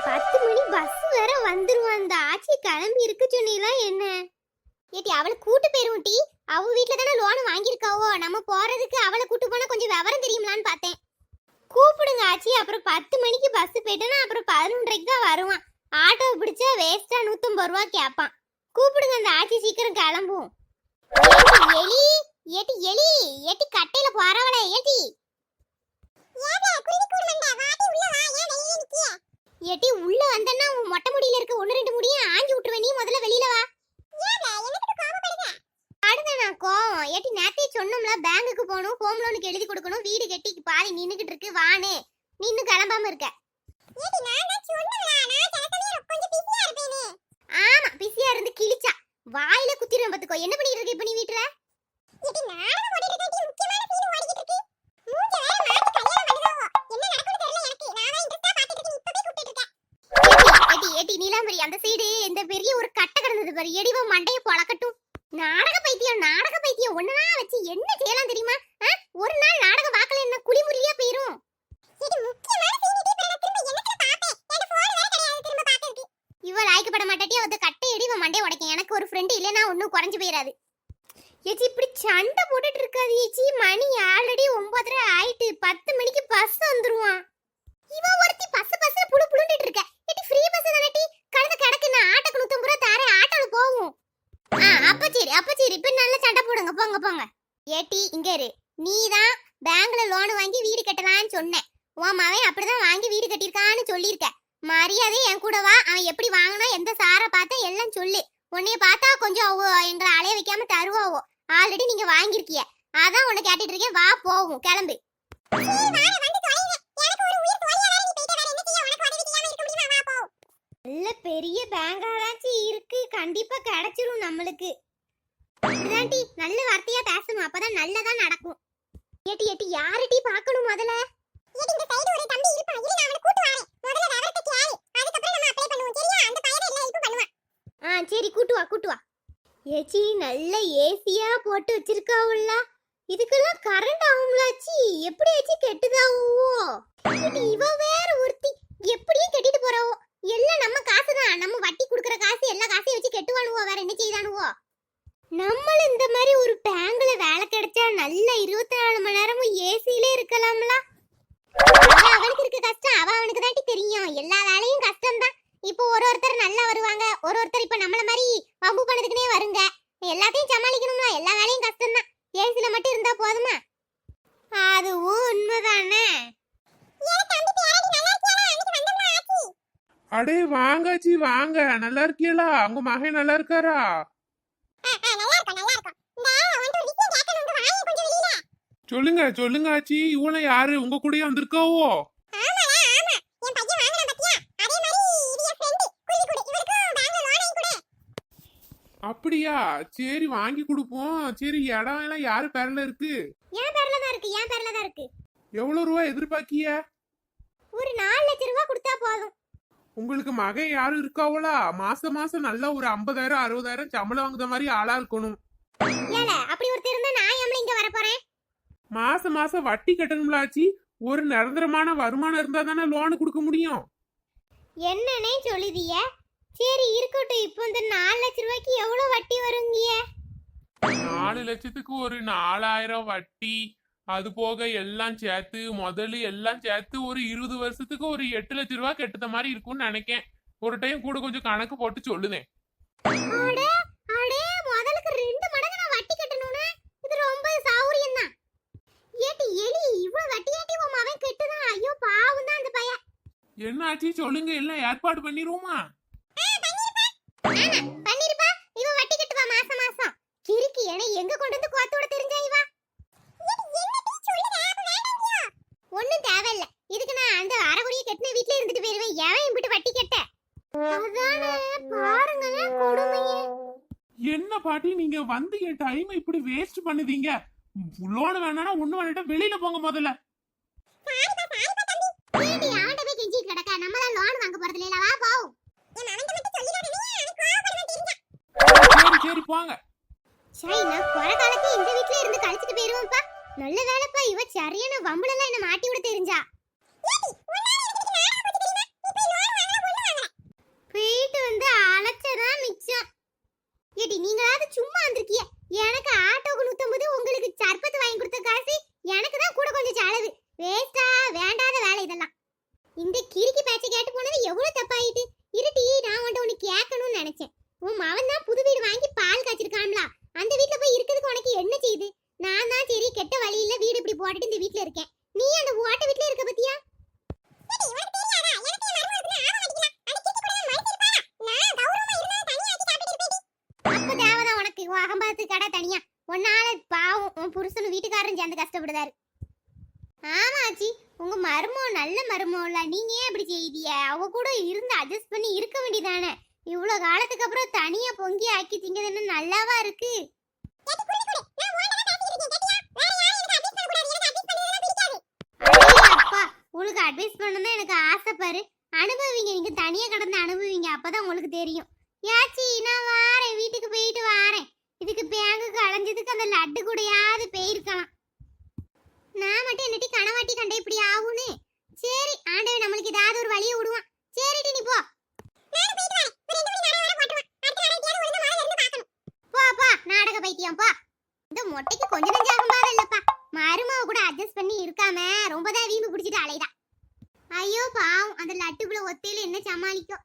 10 மணி bus வேற வந்துருவான். அந்த ஆச்சி கிளம்பி இருக்கு சொன்னீங்களா என்ன? ஏட்டி அவளை கூட்டு போயிருவோம் டி. அவ வீட்ல தானே லோன் வாங்கியிருக்காவோ, நம்ம போறதுக்கு அவளை கூட்டு போனா கொஞ்சம் விவரம் தெரியுமலான்னு பார்த்தேன். கூப்பிடுங்க ஆச்சி. அப்புறம் 10 மணிக்கு பஸ் போயிட்டோன்னா அப்புறம் 11:30க்கு தான் வருவான். ஆட்டோ பிடிச்சா வேஸ்டா 150 ரூபா கேட்பான். கூப்பிடுங்க அந்த ஆச்சி சீக்கிரம் கிளம்பும். எலி ஏட்டி எலி ஏட்டி கட்டையில போறவள ஏட்டி ஏட்டி உள்ள வந்தன்னா உன் மொட்டை முடியில இருக்க 1-2 முடியும் ஆஞ்சி விட்டுருவேன். நீ முதல்ல வெளியில வா. அடுதான் நான் கோவம். ஏட்டி நேத்தே சொன்னோம்ல பேங்குக்கு போகணும், ஹோம் லோனுக்கு எழுதி கொடுக்கணும், வீடு கட்டி பாதி நின்னுகிட்டு இருக்கு வானே. நீ இன்னும் கிளம்பாம இருக்க. ஆமா பிஸியா இருந்து கிழிச்சா வாயில குத்திரும் பாத்துக்கோ. என்ன பண்ணிட்டு இருக்க இப்ப நீ வீட்டுல? ஏட்டி நீலாம்பரி அந்த சைடு இந்த பெரிய ஒரு கட்டை கிடந்தது பாரு. எடிவ மண்டைய பொளக்கட்டும். நாடக பைத்தியம் ஒண்ணுதான் வச்சு என்ன செய்யலாம் தெரியுமா? ஒரு நாள் நாடகம் பார்க்கல என்ன குளிமுறியா போயிரும். இவ லாய்க்கப்பட மாட்டாட்டி அவ கட்டை எடிவ மண்டைய உடைக்கும். எனக்கு ஒரு ஃப்ரெண்ட் இல்லைன்னா ஒன்னும் குறைஞ்சு போயிடாது. ஏச்சி இப்படி சண்டை போட்டுட்டு இருக்காது ஏச்சி. மணி ஆல்ரெடி 9:30 ஆயிட்டு. 10 மணிக்கு பஸ் வந்துருவான். இவன் ஒருத்தி பஸ் புழு புழுண்டிட்டு இருக்க. ஏட்டி ஃப்ரீ பஸ் தானே கடந்து கிடக்கு. நான் ஆட்டோக்கு 150 ரூபா தாரேன், ஆட்டோல போவோம். அப்ப சரி இப்ப நல்ல சண்டை போடுங்க. போங்க ஏட்டி இங்க இரு. நீ தான் பேங்க்ல லோன் வாங்கி வீடு கட்டலாம்னு சொன்னேன். உன் மவன் அப்படிதான் வாங்கி வீடு கட்டியிருக்கான்னு சொல்லியிருக்க. மரியாதை என் கூட வா. அவன் எப்படி வாங்கினா எந்த சாரை பார்த்தா எல்லாம் சொல்லு. உன்னைய பார்த்தா கொஞ்சம் எங்களை அலைய வைக்காம தருவாவோ. ஆல்ரெடி நீங்க வாங்கிருக்கிய, அதான் உன்னை கேட்டுட்டு இருக்கேன். வா போவோம், கிளம்பு. நல்ல பெரிய பேங்காதாச்சு இருக்கு, கண்டிப்பா கிடைச்சிரும் நம்மளுக்கு. இதுதான்டி நல்ல வார்த்தையா பேசணும், அப்பதான் நல்லதா நடக்கும். ஏட்டி யாரடி பார்க்கணும் முதல்ல? இந்த சைடு ஒரு தம்பி இருப்பான், இரு நான் அவனை கூட்டி வரேன். முதல்ல விவரத்தை கேளு, அதுக்கு அப்புறம் நம்ம அப்ளை பண்ணுவோம். சரியா? அந்த பையன் எல்லா ஹெல்ப் பண்ணுவான். சரி கூட்டு வா. ஏச்சி நல்ல ஏசியா போட்டு வச்சிருக்காவுல்ல. இதுக்கெல்லாம் கரண்ட் ஆகும்லாச்சி. எப்படி ஏச்சி கெட்டுதாவோ? இவ வேற ஒருத்தி எப்படியும் கெட்டிட்டு போறாவோ. எல்லாம் நம்ம காசு தான், நம்ம வட்டி குடுக்குற காசு. எல்லா காசையும் வச்சு கெட்டுவானுவோ, வேற என்ன செய்தானுவோ? நம்மளும் இந்த மாதிரி ஒரு பேங்க்ல வேலை கிடைச்சா நல்ல 24 மணி நேரமும் ஏசியில இருக்கலாம்ல. அவனுக்கு இருக்க கஷ்டம் அவனுக்கு தாண்டி தெரியும். எல்லா வேலையும் கஷ்டம் தான். இப்போ ஒருத்தர் நல்லா வருவாங்க, ஒருத்தர் இப்ப நம்மள மாதிரி வம்பு பண்ணதுக்குனே வருங்க. எல்லாத்தையும் சமாளிக்கணும்ல. எல்லா வேலையும் கஷ்டம் தான். ஏசில மட்டும் இருந்தா போதுமா? அதுவும் உண்மைதானே. அடே வாங்காச்சி வாங்க. நல்லா இருக்கீங்களா? உங்க மகன் நல்லா இருக்காரா? சொல்லுங்க ஆச்சி. இவனை யாரு உங்க கூடயே வந்திருக்காவோ? அப்படியா? சரி வாங்கி கொடுப்போம். சரி இடம் எல்லாம் யாரு பேர்ல இருக்கு? என் பேர்ல தான் இருக்கு. எவ்வளவு ரூபா எதிர்பார்க்கிய? ஒரு 4 லட்சம் ரூபாய் கொடுத்தா போதும். உங்களுக்கு மகன் யாரும் இருக்காவளா? மாசம் நல்லா ஒரு 50,000 60,000 சம்பளம் வாங்குற மாதிரி ஆளா இருக்கணும். ஏல அப்படி ஒருத்தர் இருந்தா நான் ஏம்ல இங்க வர போறேன்? மாசம் வட்டி கட்டணும்லாச்சி. ஒரு நிரந்தரமான வருமானம் இருந்தா தானே லோன் கொடுக்க முடியும். என்னன்னே சொல்லுதிய? சரி இருக்கட்டும். இப்போ இந்த 4 லட்சம் ரூபாய்க்கு எவ்வளவு வட்டி வருங்கீய? 4 லட்சத்துக்கு ஒரு 4000 வட்டி, அது போக எல்லாம் சேர்த்து முதல்ல எல்லாம் சேர்த்து ஒரு 20 வருஷத்துக்கு ஒரு 8 லட்சம் ரூபாய் கெட்டுத மாதிரி இருக்கும்னு நினைக்கேன். ஒரு டைம் கூட கொஞ்சம் கணக்கு போட்டு சொல்லுதேன். முதலுக்கு 2 மடங்கு நான் வட்டி கட்டணும்னா இது ரொம்ப சௌரியம் தான். ஏட்டி எலி இவ்வளவு வட்டி ஏட்டி உன் மவன் கெட்டுதான். ஐயோ பாவம் தான் அந்த பையன். என்ன ஆச்சு சொல்லுங்க, எல்லாம் ஏற்பாடு பண்ணிடுவோமா? பண்ணிருப்பா. இவன் வட்டி கட்டுவா மாசம். கிறுக்கி என எங்க கொண்டு வந்து கோத்தோட தெரிஞ்சா இவா? ஒண்ணும் தேவையில்ல. இதுக்கு நான் அந்த அரைகுறைய கட்டின வீட்ல இருந்துட்டு போயிருவேன். எவன் இம்பிட்டு வட்டி கட்ட? அதானே பாருங்களேன் கொடுமையே. என்ன பாட்டி நீங்க வந்து என் டைம் இப்படி வேஸ்ட் பண்ணுதீங்க. லோன் வேணானா ஒண்ணு வேணாட்டா வெளியில போங்க முதல்ல. ஏடி ஆண்டவே கெஞ்சி கிடக்க. நம்மள லோன் வாங்க போறது இல்ல. வா போ. சரி போங்க. நான் குறை காலத்தை இந்த வீட்ல இருந்து கழிச்சிட்டு போயிருவேன்ப்பா. நல்ல வேலைப்பா. இவ சரியான வம்புல எல்லாம் என்ன மாட்டி விட தெரிஞ்சா. இந்த கிறுக்கி பேச்ச கேட்டு போனது எவ்வளவு தப்பாயிட்டு. இருட்டி, நான் உன்கிட்ட ஒண்ணு கேட்கணும்னு நினைச்சேன். உன் மவன் தான் புது வீடு வாங்கி பால் காய்ச்சிருக்கான்ல, அந்த வீட்ல போய் இருக்கிறதுக்கு உனக்கு என்ன செய்யுது? நான் தான் சரி கெட்ட வழியில வீடு இப்படி போட்டுட்டு இந்த வீட்ல இருக்கேன். நீ அந்த ஓட்ட வீட்ல இருக்க பத்தியா? அப்ப தேவதான் உனக்கு அகம்பாத்து கடை தனியா. ஒன்னால பாவம் உன் புருஷனும் வீட்டுக்காரரும் சேர்ந்து கஷ்டப்படுதாரு. ஆமாச்சி, உங்க மருமோ நல்ல மருமோல, நீங்க ஏன் இப்படி செய்திய? அவ கூட இருந்து அட்ஜஸ்ட் பண்ணி இருக்க வேண்டியதானே. இவ்வளவு காலத்துக்கு அப்புறம் தனியா பொங்கி ஆக்கி திங்கதுன்னு நல்லாவா இருக்கு? அப்பா, உங்களுக்கு அட்வைஸ் பண்ணதான் எனக்கு ஆசை பாரு. அனுபவிங்க, நீங்க தனியா கடந்து அனுபவிங்க, அப்பதான் உங்களுக்கு தெரியும். யாச்சி, நான் வாரேன், வீட்டுக்கு போயிட்டு வாரேன். இதுக்கு பேங்குக்கு அலைஞ்சதுக்கு அந்த லட்டு கூடயாவது போயிருக்கலாம். நான் மட்டும் என்னட்டி கனவாட்டி கண்ட இப்படி ஆகும்னு. சரி, ஆண்டவன் நம்மளுக்கு ஏதாவது ஒரு வழியை விடுவான். சரிடி, நீ போ. போ நாடக பைத்தியம் போ. இந்த மொட்டைக்கு கொஞ்ச நெஞ்சாகும் பாரு இல்லப்பா. மருமாவை கூட அட்ஜஸ்ட் பண்ணி இருக்காம ரொம்பதான் வீம்பு பிடிச்சிட்டு அலைதா. ஐயோ பாவம், அந்த லட்டுக்குள்ள ஒத்தையில என்ன சமாளிக்கும்.